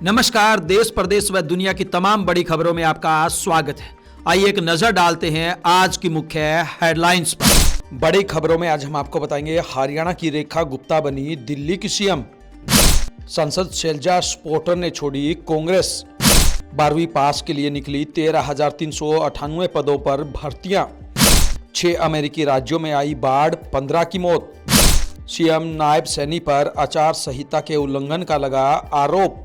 नमस्कार। देश प्रदेश व दुनिया की तमाम बड़ी खबरों में आपका स्वागत है। आइए एक नजर डालते हैं आज की मुख्य हेडलाइंस पर। बड़ी खबरों में आज हम आपको बताएंगे, हरियाणा की रेखा गुप्ता बनी दिल्ली की सीएम। सांसद शैलजा स्पोर्टर ने छोड़ी कांग्रेस। 12वीं पास के लिए निकली 13,398 पदों पर भर्तियां। 6 अमेरिकी राज्यों में आई बाढ़, 15 की मौत। सीएम नायब सैनी पर आचार संहिता के उल्लंघन का लगा आरोप।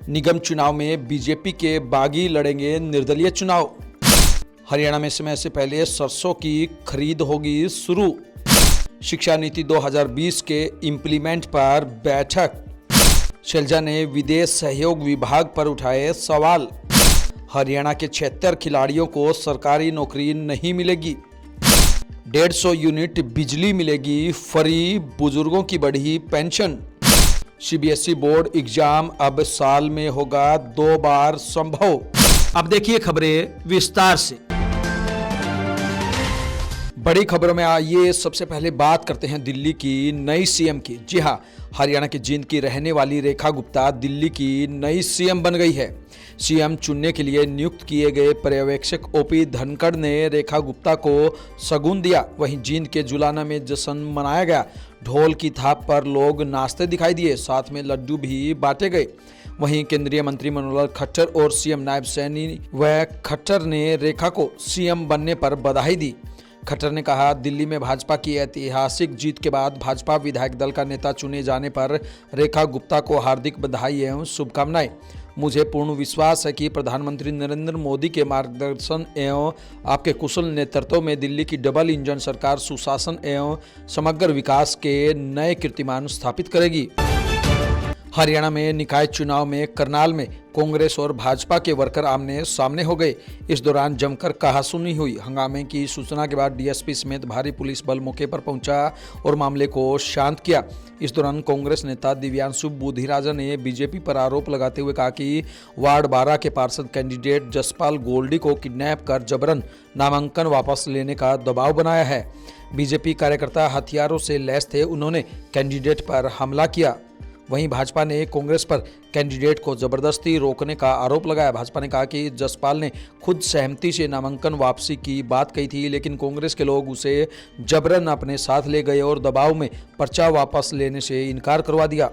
निगम चुनाव में बीजेपी के बागी लड़ेंगे निर्दलीय चुनाव। हरियाणा में समय से पहले सरसों की खरीद होगी शुरू। शिक्षा नीति 2020 के इम्प्लीमेंट पर बैठक। शैलजा ने विदेश सहयोग विभाग पर उठाए सवाल। हरियाणा के 76 खिलाड़ियों को सरकारी नौकरी नहीं मिलेगी। 150 यूनिट बिजली मिलेगी फ्री, बुजुर्गों की बढ़ी पेंशन। सीबीएसई बोर्ड एग्जाम अब साल में होगा 2 बार संभव। अब देखिए खबरें विस्तार से। बड़ी खबरों में आइए सबसे पहले बात करते हैं दिल्ली की नई सीएम की। जी हां, हरियाणा के जींद की रहने वाली रेखा गुप्ता दिल्ली की नई सीएम बन गई है। सीएम चुनने के लिए नियुक्त किए गए पर्यवेक्षक ओपी धनखड़ ने रेखा गुप्ता को शगुन दिया। वहीं जींद के जुलाना में जश्न मनाया गया। ढोल की थाप पर लोग नाचते दिखाई दिए, साथ में लड्डू भी बांटे गए। वहीं केंद्रीय मंत्री मनोहर खट्टर और सीएम नायब सैनी व खट्टर ने रेखा को सीएम बनने पर बधाई दी। खट्टर ने कहा, दिल्ली में भाजपा की ऐतिहासिक जीत के बाद भाजपा विधायक दल का नेता चुने जाने पर रेखा गुप्ता को हार्दिक बधाई एवं शुभकामनाएं। मुझे पूर्ण विश्वास है कि प्रधानमंत्री नरेंद्र मोदी के मार्गदर्शन एवं आपके कुशल नेतृत्व में दिल्ली की डबल इंजन सरकार सुशासन एवं समग्र विकास के नए कीर्तिमान स्थापित करेगी। हरियाणा में निकाय चुनाव में करनाल में कांग्रेस और भाजपा के वर्कर आमने सामने हो गए। इस दौरान जमकर कहासुनी हुई। हंगामे की सूचना के बाद डीएसपी समेत भारी पुलिस बल मौके पर पहुंचा और मामले को शांत किया। इस दौरान कांग्रेस नेता दिव्यांशु बुधिराजा ने बीजेपी पर आरोप लगाते हुए कहा कि वार्ड 12 के पार्षद कैंडिडेट जसपाल गोल्डी को किडनैप कर जबरन नामांकन वापस लेने का दबाव बनाया है। बीजेपी कार्यकर्ता हथियारों से लैस थे, उन्होंने कैंडिडेट पर हमला किया। वहीं भाजपा ने कांग्रेस पर कैंडिडेट को जबरदस्ती रोकने का आरोप लगाया। भाजपा ने कहा कि जसपाल ने खुद सहमति से नामांकन वापसी की बात कही थी, लेकिन कांग्रेस के लोग उसे जबरन अपने साथ ले गए और दबाव में पर्चा वापस लेने से इनकार करवा दिया।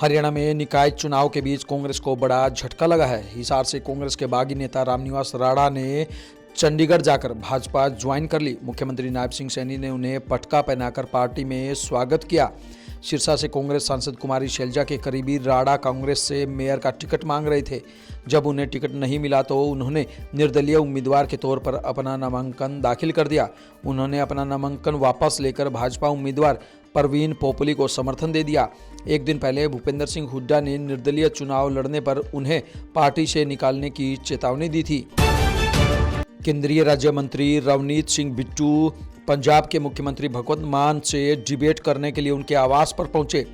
हरियाणा में निकाय चुनाव के बीच कांग्रेस को बड़ा झटका लगा है। हिसार से कांग्रेस के बागी नेता रामनिवास राणा ने चंडीगढ़ जाकर भाजपा ज्वाइन कर ली। मुख्यमंत्री नायब सिंह सैनी ने उन्हें पटका पहनाकर पार्टी में स्वागत किया। सिरसा से कांग्रेस सांसद कुमारी शैलजा के करीबी राणा कांग्रेस से मेयर का टिकट मांग रहे थे। जब उन्हें टिकट नहीं मिला तो उन्होंने निर्दलीय उम्मीदवार के तौर पर अपना नामांकन दाखिल कर दिया। उन्होंने अपना नामांकन वापस लेकर भाजपा उम्मीदवार परवीन पोपली को समर्थन दे दिया। एक दिन पहले भूपेंद्र सिंह हुड्डा ने निर्दलीय चुनाव लड़ने पर उन्हें पार्टी से निकालने की चेतावनी दी थी। केंद्रीय राज्य मंत्री रवनीत सिंह बिट्टू पंजाब के मुख्यमंत्री भगवंत मान से डिबेट करने के लिए उनके आवास पर पहुंचे।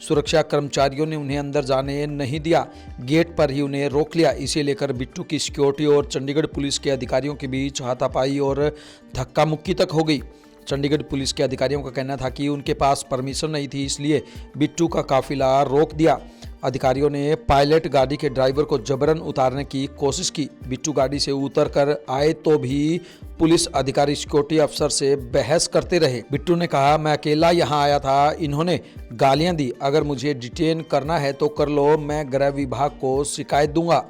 सुरक्षा कर्मचारियों ने उन्हें अंदर जाने नहीं दिया, गेट पर ही उन्हें रोक लिया। इसे लेकर बिट्टू की सिक्योरिटी और चंडीगढ़ पुलिस के अधिकारियों के बीच हाथापाई और धक्का मुक्की तक हो गई। चंडीगढ़ पुलिस के अधिकारियों का कहना था कि उनके पास परमिशन नहीं थी, इसलिए बिट्टू का काफिला रोक दिया। अधिकारियों ने पायलट गाड़ी के ड्राइवर को जबरन उतारने की कोशिश की। बिट्टू गाड़ी से उतरकर आए तो भी पुलिस अधिकारी सिक्योरिटी अफसर से बहस करते रहे। बिट्टू ने कहा, मैं अकेला यहाँ आया था, इन्होंने गालियां दी, अगर मुझे डिटेन करना है तो कर लो, मैं गृह विभाग को शिकायत दूंगा।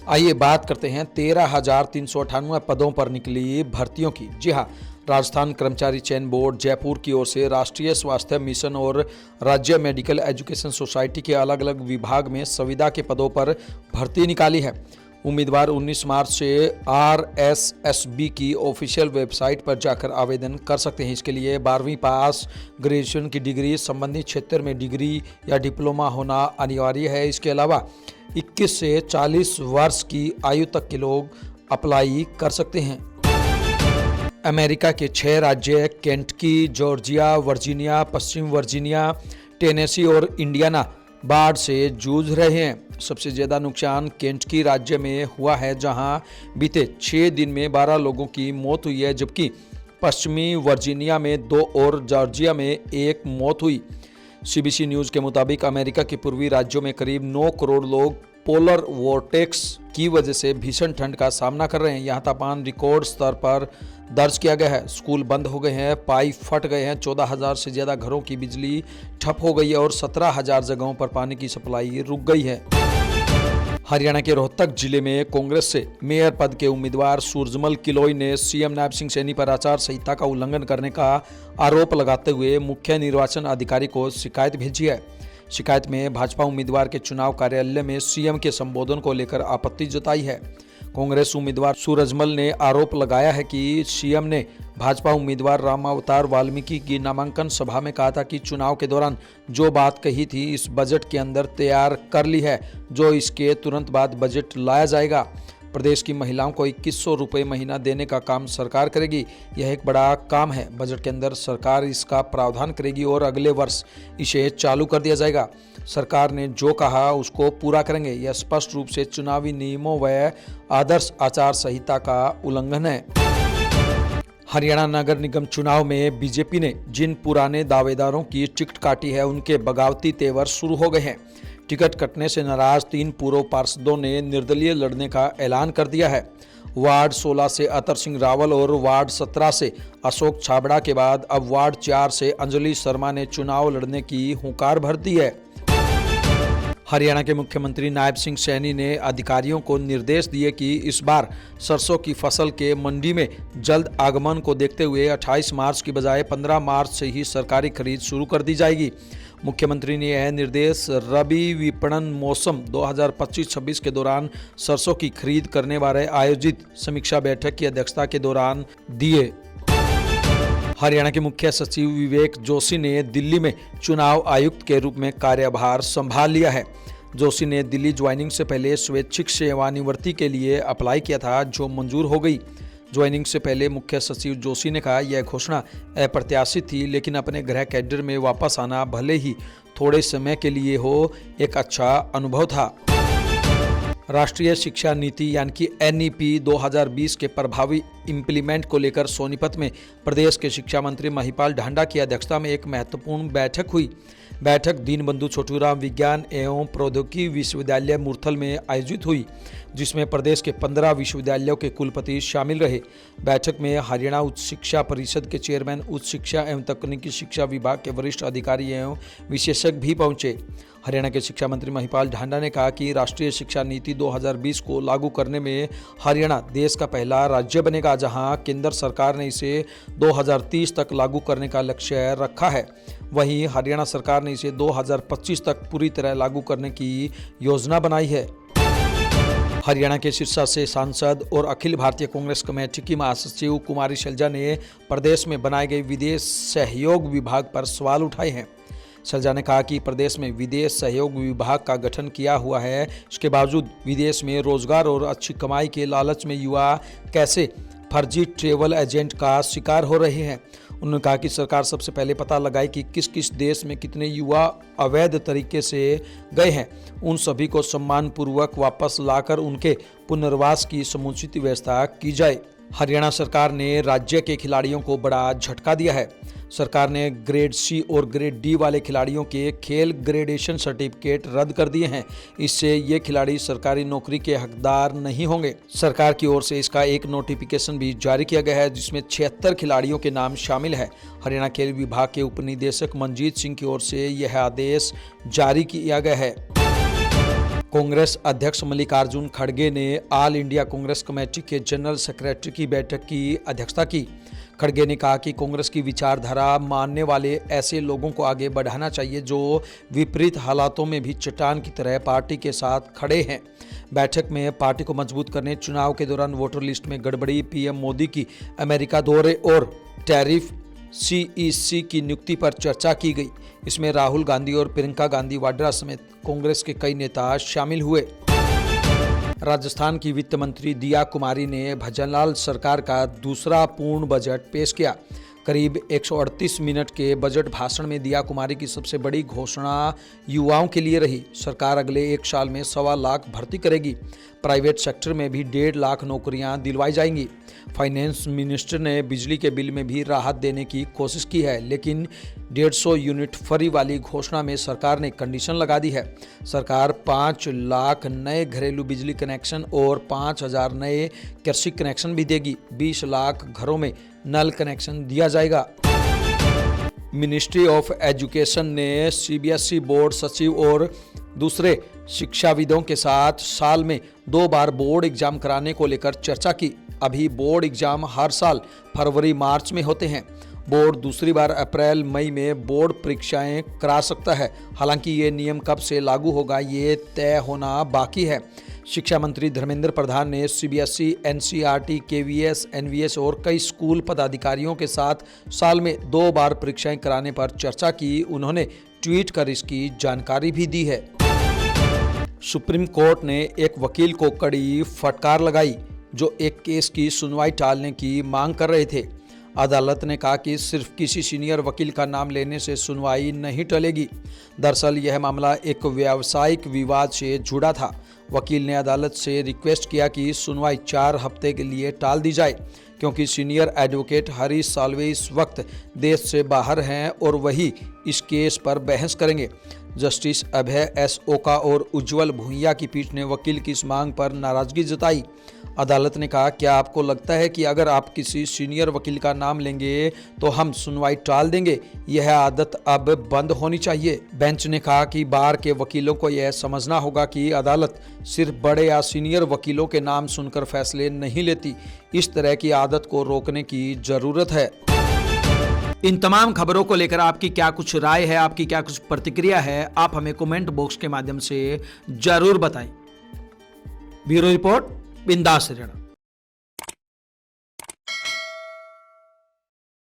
आइए बात करते हैं 13,398 पदों पर निकली भर्तियों की। जी हाँ, राजस्थान कर्मचारी चयन बोर्ड जयपुर की ओर से राष्ट्रीय स्वास्थ्य मिशन और राज्य मेडिकल एजुकेशन सोसाइटी के अलग अलग विभाग में संविदा के पदों पर भर्ती निकाली है। उम्मीदवार 19 मार्च से RSSB की ऑफिशियल वेबसाइट पर जाकर आवेदन कर सकते हैं। इसके लिए 12वीं पास, ग्रेजुएशन की डिग्री, संबंधित क्षेत्र में डिग्री या डिप्लोमा होना अनिवार्य है। इसके अलावा 21 से 40 वर्ष की आयु तक के लोग अप्लाई कर सकते हैं। अमेरिका के 6 राज्य केंटकी, जॉर्जिया, वर्जीनिया, पश्चिम वर्जीनिया, टेनेसी और इंडियाना बाढ़ से जूझ रहे हैं। सबसे ज़्यादा नुकसान केंटकी राज्य में हुआ है, जहां बीते 6 दिन में 12 लोगों की मौत हुई है, जबकि पश्चिमी वर्जीनिया में 2 और जॉर्जिया में 1 मौत हुई। सीबीसी न्यूज के मुताबिक अमेरिका के पूर्वी राज्यों में करीब 9 करोड़ लोग पोलर वोर्टेक्स की वजह से भीषण ठंड का सामना कर रहे हैं। यहाँ तापमान रिकॉर्ड स्तर पर दर्ज किया गया है। स्कूल बंद हो गए हैं, पाइप फट गए हैं, 14,000 से ज़्यादा घरों की बिजली ठप हो गई है और 17,000 जगहों पर पानी की सप्लाई रुक गई है। हरियाणा के रोहतक जिले में कांग्रेस से मेयर पद के उम्मीदवार सूरजमल किलोई ने सीएम नायब सिंह सैनी पर आचार संहिता का उल्लंघन करने का आरोप लगाते हुए मुख्य निर्वाचन अधिकारी को शिकायत भेजी है। शिकायत में भाजपा उम्मीदवार के चुनाव कार्यालय में सीएम के संबोधन को लेकर आपत्ति जताई है। कांग्रेस उम्मीदवार सूरजमल ने आरोप लगाया है कि सीएम ने भाजपा उम्मीदवार रामावतार वाल्मीकि की नामांकन सभा में कहा था कि चुनाव के दौरान जो बात कही थी इस बजट के अंदर तैयार कर ली है, जो इसके तुरंत बाद बजट लाया जाएगा। प्रदेश की महिलाओं को 2100 रुपये महीना देने का काम सरकार करेगी। यह एक बड़ा काम है। बजट के अंदर सरकार इसका प्रावधान करेगी और अगले वर्ष इसे चालू कर दिया जाएगा। सरकार ने जो कहा उसको पूरा करेंगे। यह स्पष्ट रूप से चुनावी नियमों व आदर्श आचार संहिता का उल्लंघन है। हरियाणा नगर निगम चुनाव में बीजेपी ने जिन पुराने दावेदारों की टिकट काटी है उनके बगावती तेवर शुरू हो गए हैं। टिकट कटने से नाराज 3 पूर्व पार्षदों ने निर्दलीय लड़ने का ऐलान कर दिया है। वार्ड 16 से अतर सिंह रावल और वार्ड 17 से अशोक छाबड़ा के बाद अब वार्ड 4 से अंजलि शर्मा ने चुनाव लड़ने की हुंकार भर दी है। हरियाणा के मुख्यमंत्री नायब सिंह सैनी ने अधिकारियों को निर्देश दिए कि इस बार सरसों की फसल के मंडी में जल्द आगमन को देखते हुए 28 मार्च की बजाय 15 मार्च से ही सरकारी खरीद शुरू कर दी जाएगी। मुख्यमंत्री ने यह निर्देश रबी विपणन मौसम 2025-26 के दौरान सरसों की खरीद करने वाले आयोजित समीक्षा बैठक की अध्यक्षता के दौरान दिए। हरियाणा के मुख्य सचिव विवेक जोशी ने दिल्ली में चुनाव आयुक्त के रूप में कार्यभार संभाल लिया है। जोशी ने दिल्ली ज्वाइनिंग से पहले स्वैच्छिक सेवानिवृत्ति के लिए अप्लाई किया था, जो मंजूर हो गई। ज्वाइनिंग से पहले मुख्य सचिव जोशी ने कहा, यह घोषणा अप्रत्याशित थी, लेकिन अपने गृह कैडर में वापस आना भले ही थोड़े समय के लिए हो, एक अच्छा अनुभव था। राष्ट्रीय शिक्षा नीति यानी कि NEP 2020 के प्रभावी इम्प्लीमेंट को लेकर सोनीपत में प्रदेश के शिक्षा मंत्री महिपाल ढांडा की अध्यक्षता में एक महत्वपूर्ण बैठक हुई। बैठक दीनबंधु छोटूराम विज्ञान एवं प्रौद्योगिकी विश्वविद्यालय मुरथल में आयोजित हुई, जिसमें प्रदेश के 15 विश्वविद्यालयों के कुलपति शामिल रहे। बैठक में हरियाणा उच्च शिक्षा परिषद के चेयरमैन, उच्च शिक्षा एवं तकनीकी शिक्षा विभाग के वरिष्ठ अधिकारी एवं विशेषज्ञ भी पहुंचे। हरियाणा के शिक्षा मंत्री महिपाल ढांडा ने कहा कि राष्ट्रीय शिक्षा नीति 2020 को लागू करने में हरियाणा देश का पहला राज्य बनेगा, जहां केंद्र सरकार ने इसे 2030 तक लागू करने का लक्ष्य रखा है। वहीं हरियाणा सरकार ने इसे 2025 तक पूरी तरह लागू करने की योजना बनाई है। हरियाणा के सिरसा से सांसद और अखिल भारतीय कांग्रेस कमेटी की महासचिव कुमारी शैलजा ने प्रदेश में बनाए गए विदेश सहयोग विभाग पर सवाल उठाए हैं। शैलजा ने कहा कि प्रदेश में विदेश सहयोग विभाग का गठन किया हुआ है, इसके बावजूद विदेश में रोजगार और अच्छी कमाई के लालच में युवा कैसे फर्जी ट्रैवल एजेंट का शिकार हो रहे हैं। उन्होंने कहा कि सरकार सबसे पहले पता लगाए कि किस किस देश में कितने युवा अवैध तरीके से गए हैं। उन सभी को सम्मानपूर्वक वापस लाकर उनके पुनर्वास की समुचित व्यवस्था की जाए। हरियाणा सरकार ने राज्य के खिलाड़ियों को बड़ा झटका दिया है। सरकार ने ग्रेड C और ग्रेड D वाले खिलाड़ियों के खेल ग्रेडेशन सर्टिफिकेट रद्द कर दिए हैं। इससे ये खिलाड़ी सरकारी नौकरी के हकदार नहीं होंगे। सरकार की ओर से इसका एक नोटिफिकेशन भी जारी किया गया है, जिसमें 76 खिलाड़ियों के नाम शामिल है। हरियाणा खेल विभाग के उपनिदेशक मनजीत सिंह की ओर से यह आदेश जारी किया गया है। कांग्रेस अध्यक्ष मल्लिकार्जुन खड़गे ने ऑल इंडिया कांग्रेस कमेटी के जनरल सेक्रेटरी की बैठक की अध्यक्षता की। खड़गे ने कहा कि कांग्रेस की विचारधारा मानने वाले ऐसे लोगों को आगे बढ़ाना चाहिए जो विपरीत हालातों में भी चट्टान की तरह पार्टी के साथ खड़े हैं। बैठक में पार्टी को मजबूत करने, चुनाव के दौरान वोटर लिस्ट में गड़बड़ी, पीएम मोदी की अमेरिका दौरे और टैरिफ CEC की नियुक्ति पर चर्चा की गई। इसमें राहुल गांधी और प्रियंका गांधी वाड्रा समेत कांग्रेस के कई नेता शामिल हुए। राजस्थान की वित्त मंत्री दिया कुमारी ने भजनलाल सरकार का दूसरा पूर्ण बजट पेश किया। करीब 138 मिनट के बजट भाषण में दिया कुमारी की सबसे बड़ी घोषणा युवाओं के लिए रही। सरकार अगले 1 साल में 1.25 लाख भर्ती करेगी। प्राइवेट सेक्टर में भी 1.5 लाख नौकरियां दिलवाई जाएंगी। फाइनेंस मिनिस्टर ने बिजली के बिल में भी राहत देने की कोशिश की है, लेकिन 150 यूनिट फ्री वाली घोषणा में सरकार ने कंडीशन लगा दी है। सरकार 5 लाख नए घरेलू बिजली कनेक्शन और 5,000 नए कृषि कनेक्शन भी देगी। 20 लाख घरों में नल कनेक्शन दिया जाएगा। मिनिस्ट्री ऑफ एजुकेशन ने सीबीएसई बोर्ड सचिव और दूसरे शिक्षाविदों के साथ साल में 2 बार बोर्ड एग्जाम कराने को लेकर चर्चा की। अभी बोर्ड एग्जाम हर साल फरवरी मार्च में होते हैं। बोर्ड दूसरी बार अप्रैल मई में बोर्ड परीक्षाएं करा सकता है। हालांकि ये नियम कब से लागू होगा ये तय होना बाकी है। शिक्षा मंत्री धर्मेंद्र प्रधान ने सीबीएसई, एनसीईआरटी, केवीएस, एनवीएस और कई स्कूल पदाधिकारियों के साथ साल में 2 बार परीक्षाएं कराने पर चर्चा की। उन्होंने ट्वीट कर इसकी जानकारी भी दी है। सुप्रीम कोर्ट ने एक वकील को कड़ी फटकार लगाई जो एक केस की सुनवाई टालने की मांग कर रहे थे। अदालत ने कहा कि सिर्फ किसी सीनियर वकील का नाम लेने से सुनवाई नहीं टलेगी। दरअसल यह मामला एक व्यावसायिक विवाद से जुड़ा था। वकील ने अदालत से रिक्वेस्ट किया कि सुनवाई 4 हफ्ते के लिए टाल दी जाए, क्योंकि सीनियर एडवोकेट हरीश साल्वे इस वक्त देश से बाहर हैं और वही इस केस पर बहस करेंगे। जस्टिस अभय एस ओका और उज्जवल भूइया की पीठ ने वकील की इस मांग पर नाराजगी जताई। अदालत ने कहा, क्या आपको लगता है कि अगर आप किसी सीनियर वकील का नाम लेंगे तो हम सुनवाई टाल देंगे? यह आदत अब बंद होनी चाहिए। बेंच ने कहा कि बार के वकीलों को यह समझना होगा कि अदालत सिर्फ बड़े या सीनियर वकीलों के नाम सुनकर फैसले नहीं लेती। इस तरह की आदत को रोकने की जरूरत है। इन तमाम खबरों को लेकर आपकी क्या कुछ राय है, आपकी क्या कुछ प्रतिक्रिया है, आप हमें कमेंट बॉक्स के माध्यम से जरूर बताएं। ब्यूरो रिपोर्ट, बिंदास हरियाणा।